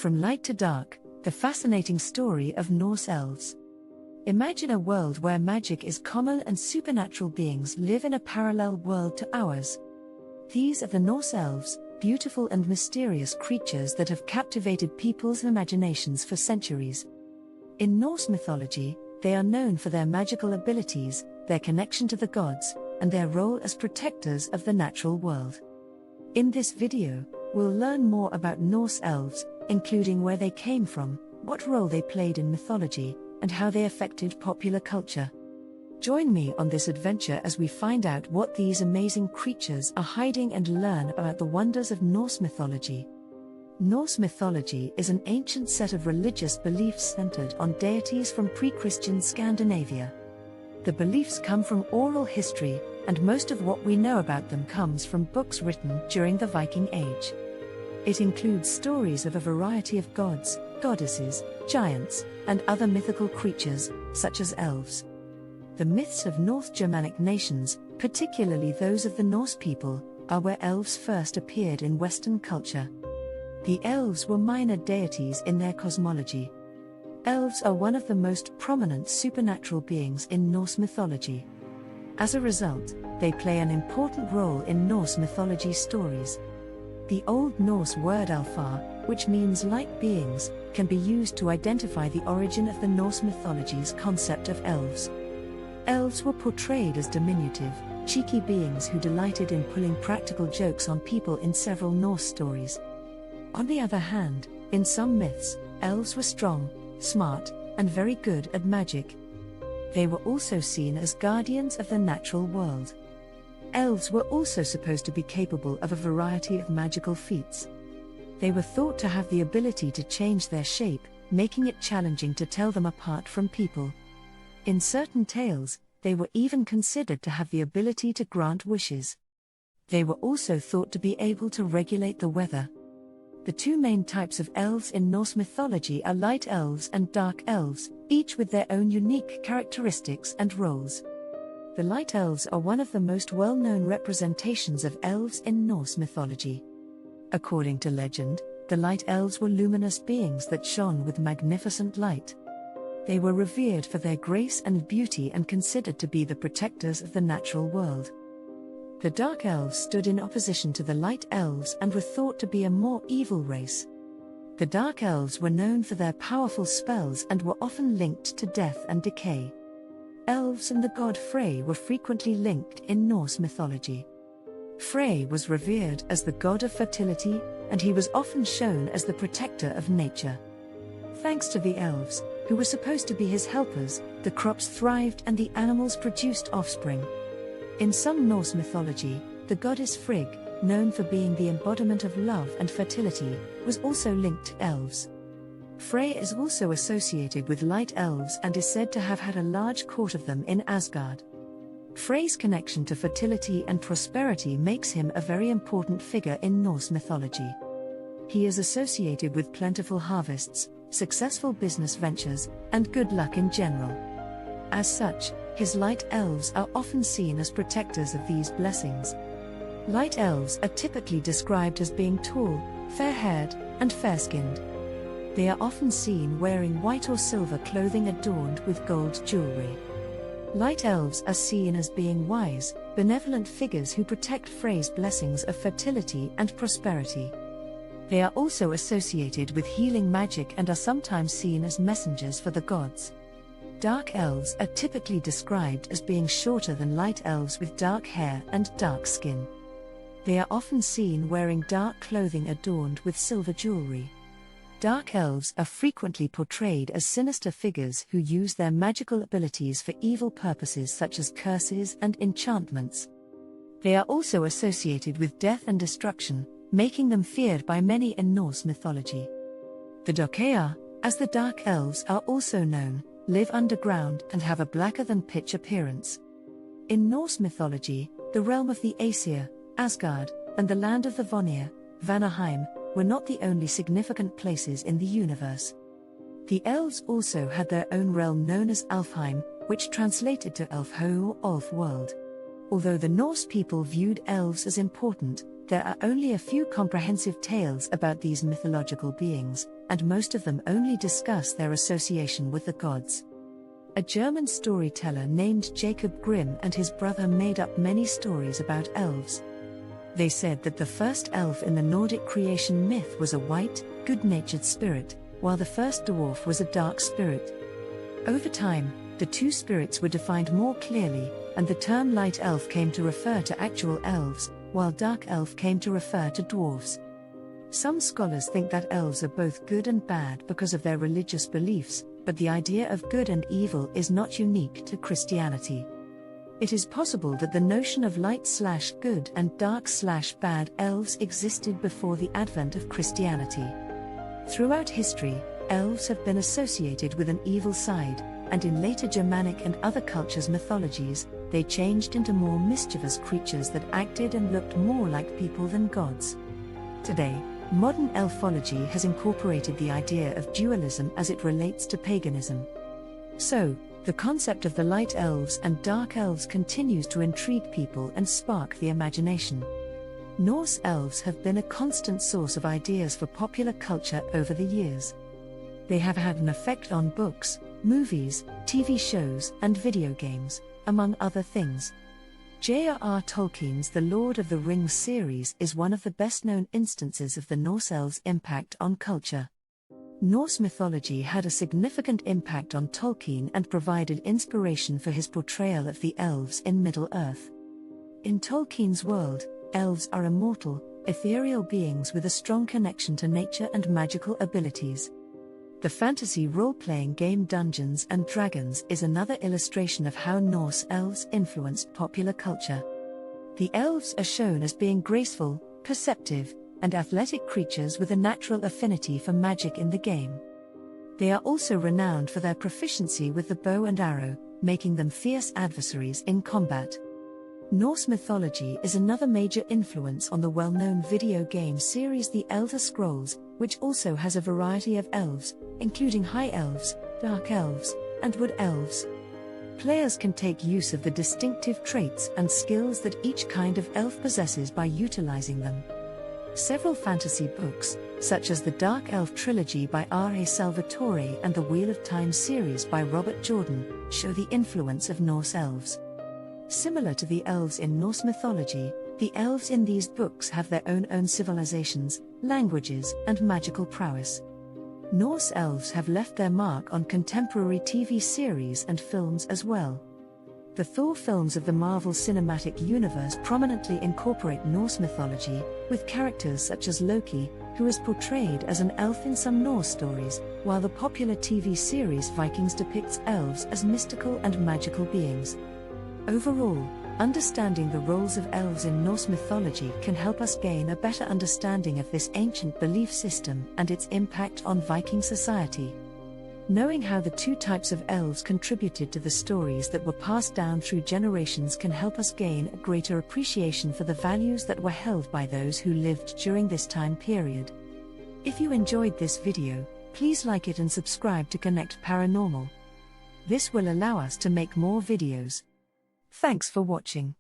From Light to Dark, the fascinating story of Norse elves. Imagine a world where magic is common and supernatural beings live in a parallel world to ours. These are the Norse elves, beautiful and mysterious creatures that have captivated people's imaginations for centuries. In Norse mythology, they are known for their magical abilities, their connection to the gods, and their role as protectors of the natural world. In this video, we'll learn more about Norse elves, including where they came from, what role they played in mythology, and how they affected popular culture. Join me on this adventure as we find out what these amazing creatures are hiding and learn about the wonders of Norse mythology. Norse mythology is an ancient set of religious beliefs centered on deities from pre-Christian Scandinavia. The beliefs come from oral history, and most of what we know about them comes from books written during the Viking Age. It includes stories of a variety of gods, goddesses, giants, and other mythical creatures, such as elves. The myths of North Germanic nations, particularly those of the Norse people, are where elves first appeared in Western culture. The elves were minor deities in their cosmology. Elves are one of the most prominent supernatural beings in Norse mythology. As a result, they play an important role in Norse mythology stories. The Old Norse word Alfar, which means light beings, can be used to identify the origin of the Norse mythology's concept of elves. Elves were portrayed as diminutive, cheeky beings who delighted in pulling practical jokes on people in several Norse stories. On the other hand, in some myths, elves were strong, smart, and very good at magic. They were also seen as guardians of the natural world. Elves were also supposed to be capable of a variety of magical feats. They were thought to have the ability to change their shape, making it challenging to tell them apart from people. In certain tales, they were even considered to have the ability to grant wishes. They were also thought to be able to regulate the weather. The two main types of elves in Norse mythology are light elves and dark elves, each with their own unique characteristics and roles. The light elves are one of the most well-known representations of elves in Norse mythology. According to legend, the light elves were luminous beings that shone with magnificent light. They were revered for their grace and beauty and considered to be the protectors of the natural world. The dark elves stood in opposition to the light elves and were thought to be a more evil race. The dark elves were known for their powerful spells and were often linked to death and decay. Elves and the god Frey were frequently linked in Norse mythology. Frey was revered as the god of fertility, and he was often shown as the protector of nature. Thanks to the elves, who were supposed to be his helpers, the crops thrived and the animals produced offspring. In some Norse mythology, the goddess Frigg, known for being the embodiment of love and fertility, was also linked to elves. Frey is also associated with light elves and is said to have had a large court of them in Asgard. Frey's connection to fertility and prosperity makes him a very important figure in Norse mythology. He is associated with plentiful harvests, successful business ventures, and good luck in general. As such, his light elves are often seen as protectors of these blessings. Light elves are typically described as being tall, fair-haired, and fair-skinned. They are often seen wearing white or silver clothing adorned with gold jewelry. Light elves are seen as being wise, benevolent figures who protect Frey's blessings of fertility and prosperity. They are also associated with healing magic and are sometimes seen as messengers for the gods. Dark elves are typically described as being shorter than light elves with dark hair and dark skin. They are often seen wearing dark clothing adorned with silver jewelry. Dark elves are frequently portrayed as sinister figures who use their magical abilities for evil purposes such as curses and enchantments. They are also associated with death and destruction, making them feared by many in Norse mythology. The Dokkalfar, as the dark elves are also known, live underground and have a blacker-than-pitch appearance. In Norse mythology, the realm of the Aesir, Asgard, and the land of the Vanir, Vanaheim, were not the only significant places in the universe. The elves also had their own realm known as Alfheim, which translated to Elfheim or Elf world. Although the Norse people viewed elves as important, there are only a few comprehensive tales about these mythological beings, and most of them only discuss their association with the gods. A German storyteller named Jacob Grimm and his brother made up many stories about elves. They said that the first elf in the Nordic creation myth was a white, good-natured spirit, while the first dwarf was a dark spirit. Over time, the two spirits were defined more clearly, and the term light elf came to refer to actual elves, while dark elf came to refer to dwarves. Some scholars think that elves are both good and bad because of their religious beliefs, but the idea of good and evil is not unique to Christianity. It is possible that the notion of light/good and dark/bad elves existed before the advent of Christianity. Throughout history, elves have been associated with an evil side, and in later Germanic and other cultures' mythologies, they changed into more mischievous creatures that acted and looked more like people than gods. Today, modern elfology has incorporated the idea of dualism as it relates to paganism. So, the concept of the light elves and dark elves continues to intrigue people and spark the imagination. Norse elves have been a constant source of ideas for popular culture over the years. They have had an effect on books, movies, TV shows, and video games, among other things. J.R.R. Tolkien's The Lord of the Rings series is one of the best-known instances of the Norse elves' impact on culture. Norse mythology had a significant impact on Tolkien and provided inspiration for his portrayal of the elves in Middle-earth. In Tolkien's world, elves are immortal, ethereal beings with a strong connection to nature and magical abilities. The fantasy role-playing game Dungeons & Dragons is another illustration of how Norse elves influenced popular culture. The elves are shown as being graceful, perceptive, and athletic creatures with a natural affinity for magic in the game. They are also renowned for their proficiency with the bow and arrow, making them fierce adversaries in combat. Norse mythology is another major influence on the well-known video game series The Elder Scrolls, which also has a variety of elves, including high elves, dark elves, and wood elves. Players can take use of the distinctive traits and skills that each kind of elf possesses by utilizing them. Several fantasy books, such as the Dark Elf trilogy by R.A. Salvatore and the Wheel of Time series by Robert Jordan, show the influence of Norse elves. Similar to the elves in Norse mythology, the elves in these books have their own civilizations, languages, and magical prowess. Norse elves have left their mark on contemporary TV series and films as well. The Thor films of the Marvel Cinematic Universe prominently incorporate Norse mythology, with characters such as Loki, who is portrayed as an elf in some Norse stories, while the popular TV series Vikings depicts elves as mystical and magical beings. Overall, understanding the roles of elves in Norse mythology can help us gain a better understanding of this ancient belief system and its impact on Viking society. Knowing how the two types of elves contributed to the stories that were passed down through generations can help us gain a greater appreciation for the values that were held by those who lived during this time period. If you enjoyed this video, please like it and subscribe to Connect Paranormal. This will allow us to make more videos. Thanks for watching.